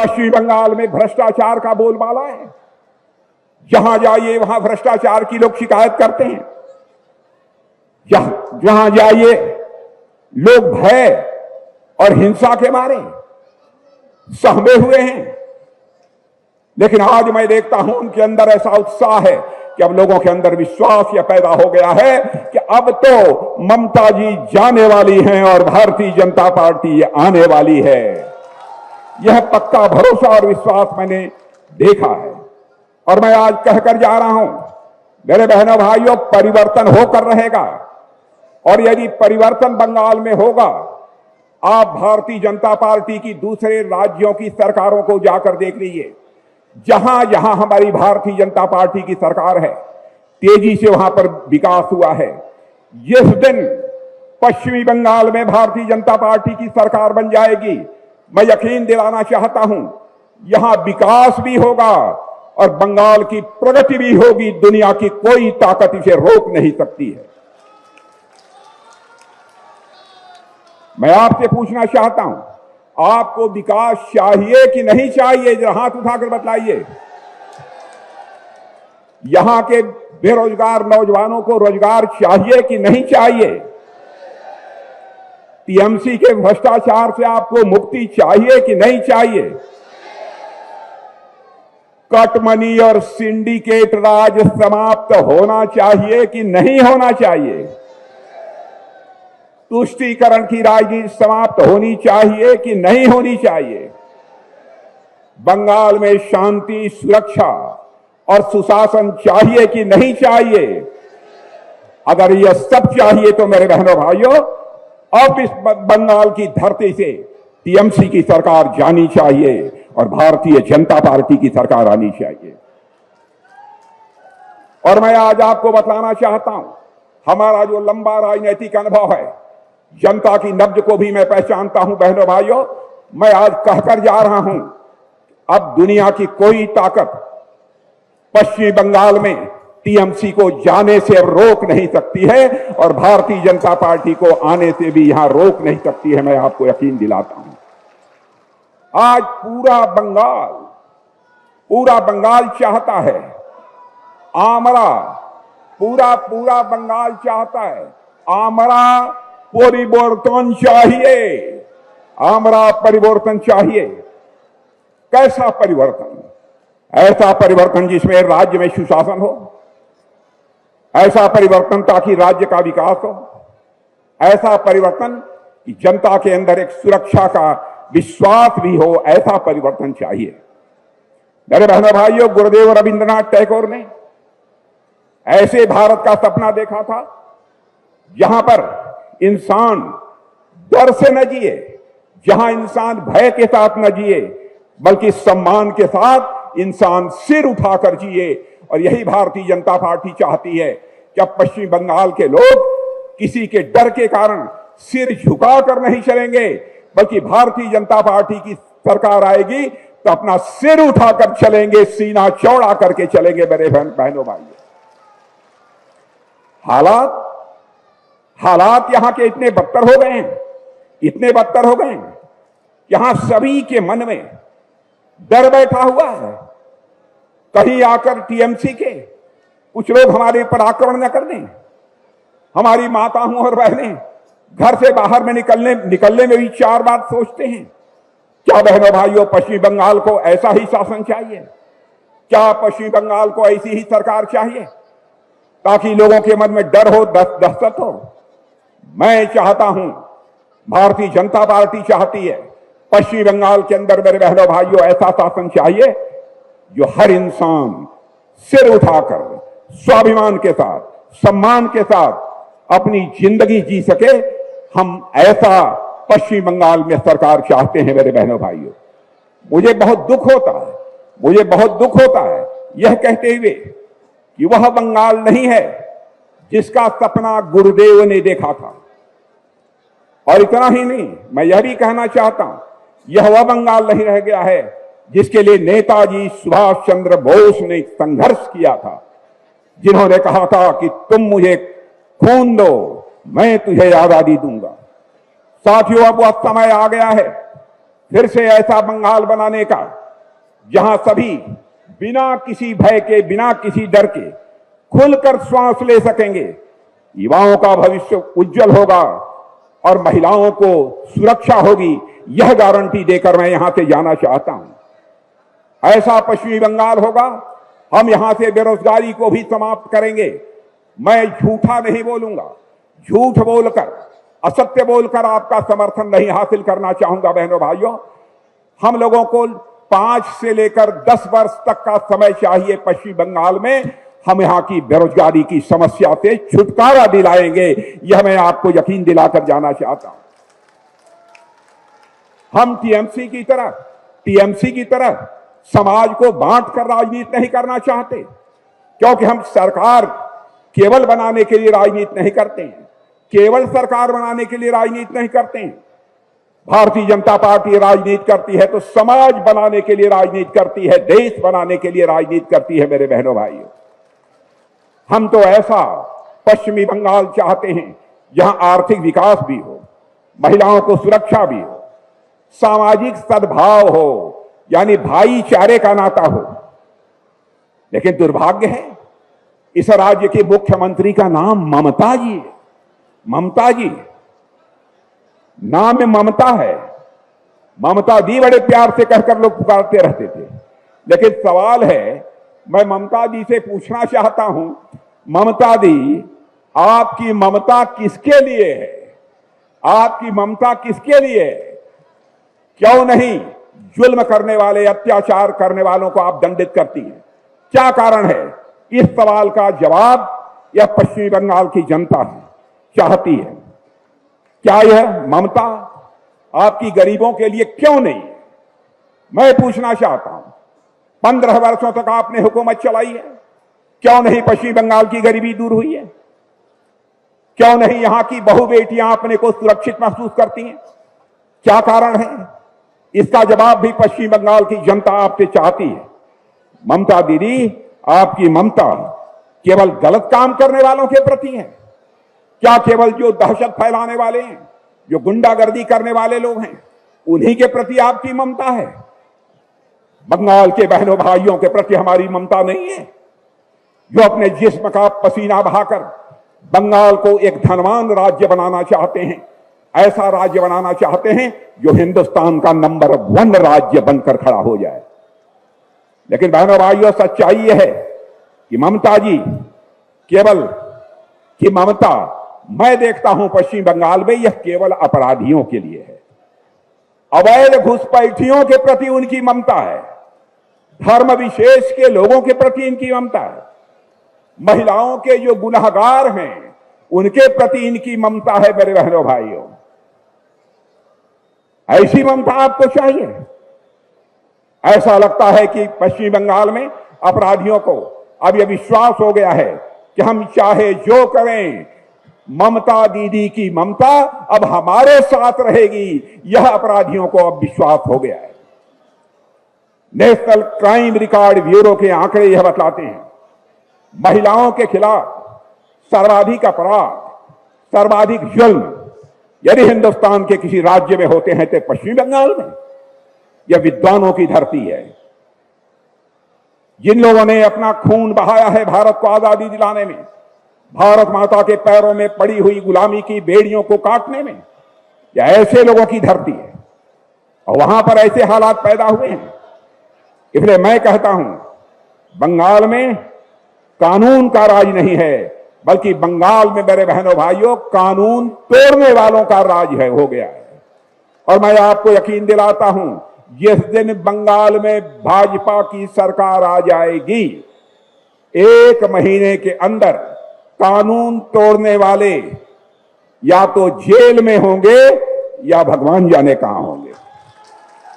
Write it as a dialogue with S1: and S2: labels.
S1: पश्चिमी बंगाल में भ्रष्टाचार का बोलबाला है। जहां जाइए वहां भ्रष्टाचार की लोग शिकायत करते हैं। जहां जाइए लोग भय और हिंसा के मारे सहमे हुए हैं। लेकिन आज मैं देखता हूं उनके अंदर ऐसा उत्साह है कि अब लोगों के अंदर विश्वास यह पैदा हो गया है कि अब तो ममता जी जाने वाली हैं और भारतीय जनता पार्टी आने वाली है। यह पक्का भरोसा और विश्वास मैंने देखा है और मैं आज कहकर जा रहा हूं, मेरे बहनों भाइयों, परिवर्तन होकर रहेगा। और यदि परिवर्तन बंगाल में होगा, आप भारतीय जनता पार्टी की दूसरे राज्यों की सरकारों को जाकर देख लीजिए। जहां जहां हमारी भारतीय जनता पार्टी की सरकार है, तेजी से वहां पर विकास हुआ है। जिस दिन पश्चिमी बंगाल में भारतीय जनता पार्टी की सरकार बन जाएगी, मैं यकीन दिलाना चाहता हूं, यहां विकास भी होगा और बंगाल की प्रगति भी होगी। दुनिया की कोई ताकत इसे रोक नहीं सकती है। मैं आपसे पूछना चाहता हूं, आपको विकास चाहिए कि नहीं चाहिए? जरा हाथ उठाकर बतलाइए। यहां के बेरोजगार नौजवानों को रोजगार चाहिए कि नहीं चाहिए? टीएमसी के भ्रष्टाचार से आपको मुक्ति चाहिए कि नहीं चाहिए? कटमनी और सिंडिकेट राज समाप्त होना चाहिए कि नहीं होना चाहिए? तुष्टीकरण की राजनीति समाप्त होनी चाहिए कि नहीं होनी चाहिए? बंगाल में शांति, सुरक्षा और सुशासन चाहिए कि नहीं चाहिए? अगर यह सब चाहिए तो मेरे बहनों भाइयों, अब इस बंगाल की धरती से टीएमसी की सरकार जानी चाहिए और भारतीय जनता पार्टी की सरकार आनी चाहिए। और मैं आज आपको बतलाना चाहता हूं, हमारा जो लंबा राजनीतिक अनुभव है, जनता की नब्ज को भी मैं पहचानता हूं। बहनों भाइयों, मैं आज कहकर जा रहा हूं, अब दुनिया की कोई ताकत पश्चिमी बंगाल में टीएमसी को जाने से रोक नहीं सकती है और भारतीय जनता पार्टी को आने से भी यहां रोक नहीं सकती है। मैं आपको यकीन दिलाता हूं। आज पूरा बंगाल चाहता है, आमरा पूरा बंगाल चाहता है, आमरा परिवर्तन चाहिए, आमरा परिवर्तन चाहिए। कैसा परिवर्तन? ऐसा परिवर्तन जिसमें राज्य में सुशासन हो, ऐसा परिवर्तन ताकि राज्य का विकास हो, ऐसा परिवर्तन कि जनता के अंदर एक सुरक्षा का विश्वास भी हो, ऐसा परिवर्तन चाहिए। मेरे बहनों भाइयों, गुरुदेव रविंद्रनाथ टैगोर ने ऐसे भारत का सपना देखा था जहां पर इंसान डर से न जिए, जहां इंसान भय के साथ न जिए, बल्कि सम्मान के साथ इंसान सिर उठाकर जिए। और यही भारतीय जनता पार्टी चाहती है कि अब पश्चिम बंगाल के लोग किसी के डर के कारण सिर झुकाकर नहीं चलेंगे, बल्कि भारतीय जनता पार्टी की सरकार आएगी तो अपना सिर उठाकर चलेंगे, सीना चौड़ा करके चलेंगे। मेरे बहनों भाइयों, हालात यहां के इतने बदतर हो गए हैं, इतने बदतर हो गए हैं, यहां सभी के मन में डर बैठा हुआ है। कहीं आकर टीएमसी के कुछ लोग हमारे ऊपर आक्रमण न कर दें। हमारी माताओं और बहनें घर से बाहर में निकलने में भी 4 बार सोचते हैं। क्या बहनों भाइयों, पश्चिमी बंगाल को ऐसा ही शासन चाहिए? क्या पश्चिमी बंगाल को ऐसी ही सरकार चाहिए ताकि लोगों के मन में डर हो, दहशत हो? मैं चाहता हूं, भारतीय जनता पार्टी चाहती है, पश्चिमी बंगाल के अंदर मेरे बहनों भाइयों ऐसा शासन चाहिए जो हर इंसान सिर उठाकर स्वाभिमान के साथ, सम्मान के साथ अपनी जिंदगी जी सके। हम ऐसा पश्चिमी बंगाल में सरकार चाहते हैं। मेरे बहनों भाइयों, मुझे बहुत दुख होता है यह कहते हुए कि वह बंगाल नहीं है जिसका सपना गुरुदेव ने देखा था। और इतना ही नहीं, मैं यह भी कहना चाहता हूं, यह वह बंगाल नहीं रह गया है जिसके लिए नेताजी सुभाष चंद्र बोस ने संघर्ष किया था, जिन्होंने कहा था कि तुम मुझे खून दो, मैं तुझे आजादी दूंगा। साथियों, अब वह समय आ गया है फिर से ऐसा बंगाल बनाने का जहां सभी बिना किसी भय के, बिना किसी डर के खुलकर श्वास ले सकेंगे, युवाओं का भविष्य उज्जवल होगा और महिलाओं को सुरक्षा होगी, यह गारंटी देकर मैं यहां से जाना चाहता हूं। ऐसा पश्चिमी बंगाल होगा, हम यहां से बेरोजगारी को भी समाप्त करेंगे। मैं झूठा नहीं बोलूंगा, झूठ बोलकर, असत्य बोलकर आपका समर्थन नहीं हासिल करना चाहूंगा। बहनों भाइयों, हम लोगों को 5 से लेकर 10 वर्ष तक का समय चाहिए। पश्चिम बंगाल में हम यहां की बेरोजगारी की समस्या से छुटकारा दिलाएंगे, यह मैं आपको यकीन दिलाकर जाना चाहता हूं। हम टीएमसी की तरह समाज को बांटकर राजनीति नहीं करना चाहते, क्योंकि हम सरकार केवल बनाने के लिए राजनीति नहीं करते हैं, केवल सरकार बनाने के लिए राजनीति नहीं करते हैं। भारतीय जनता पार्टी राजनीति करती है तो समाज बनाने के लिए राजनीति करती है, देश बनाने के लिए राजनीति करती है। मेरे बहनों भाइयों, हम तो ऐसा पश्चिमी बंगाल चाहते हैं जहां आर्थिक विकास भी हो, महिलाओं को सुरक्षा भी हो, सामाजिक सद्भाव हो, यानी भाईचारे का नाता हो। लेकिन दुर्भाग्य है, इस राज्य के मुख्यमंत्री का नाम ममता जी है। ममता जी, नाम में ममता है। ममता दी बड़े प्यार से कहकर लोग पुकारते रहते थे। लेकिन सवाल है, मैं ममता दी से पूछना चाहता हूं, ममता दी, आपकी ममता किसके लिए है? आपकी ममता किसके लिए है? क्यों नहीं जुल्म करने वाले, अत्याचार करने वालों को आप दंडित करती हैं? क्या कारण है? इस सवाल का जवाब यह पश्चिमी बंगाल की जनता चाहती है। क्या यह ममता आपकी गरीबों के लिए क्यों नहीं है? मैं पूछना चाहता हूं, 15 वर्षों तक आपने हुकूमत चलाई है, क्यों नहीं पश्चिम बंगाल की गरीबी दूर हुई है? क्यों नहीं यहां की बहु बेटियां अपने को सुरक्षित महसूस करती हैं? क्या कारण है? इसका जवाब भी पश्चिम बंगाल की जनता आपसे चाहती है। ममता दीदी, आपकी ममता केवल गलत काम करने वालों के प्रति है क्या? केवल जो दहशत फैलाने वाले हैं, जो गुंडागर्दी करने वाले लोग हैं, उन्हीं के प्रति आपकी ममता है? बंगाल के बहनों भाइयों के प्रति हमारी ममता नहीं है, जो अपने जिस्म का पसीना बहाकर बंगाल को एक धनवान राज्य बनाना चाहते हैं, ऐसा राज्य बनाना चाहते हैं जो हिंदुस्तान का नंबर 1 राज्य बनकर खड़ा हो जाए। लेकिन बहनों भाइयों, सच्चाई यह है कि ममता जी केवल कि ममता मैं देखता हूं पश्चिम बंगाल में, यह केवल अपराधियों के लिए है। अवैध घुसपैठियों के प्रति उनकी ममता है, धर्म विशेष के लोगों के प्रति इनकी ममता है, महिलाओं के जो गुनहगार हैं उनके प्रति इनकी ममता है। मेरे बहनों भाइयों, ऐसी ममता आपको चाहिए? ऐसा लगता है कि पश्चिम बंगाल में अपराधियों को अब यह विश्वास हो गया है कि हम चाहे जो करें, ममता दीदी की ममता अब हमारे साथ रहेगी, यह अपराधियों को अब विश्वास हो गया है। नेशनल क्राइम रिकॉर्ड ब्यूरो के आंकड़े यह बतलाते हैं, महिलाओं के खिलाफ सर्वाधिक अपराध, सर्वाधिक जुल्म यदि हिंदुस्तान के किसी राज्य में होते हैं तो पश्चिम बंगाल में। यह विद्वानों की धरती है। जिन लोगों ने अपना खून बहाया है भारत को आजादी दिलाने में, भारत माता के पैरों में पड़ी हुई गुलामी की बेड़ियों को काटने में, यह ऐसे लोगों की धरती है और वहां पर ऐसे हालात पैदा हुए हैं। इसलिए मैं कहता हूं, बंगाल में कानून का राज नहीं है, बल्कि बंगाल में मेरे बहनों भाइयों कानून तोड़ने वालों का राज है, हो गया है। और मैं आपको यकीन दिलाता हूं, जिस दिन बंगाल में भाजपा की सरकार आ जाएगी, 1 महीने के अंदर कानून तोड़ने वाले या तो जेल में होंगे या भगवान जाने कहां होंगे।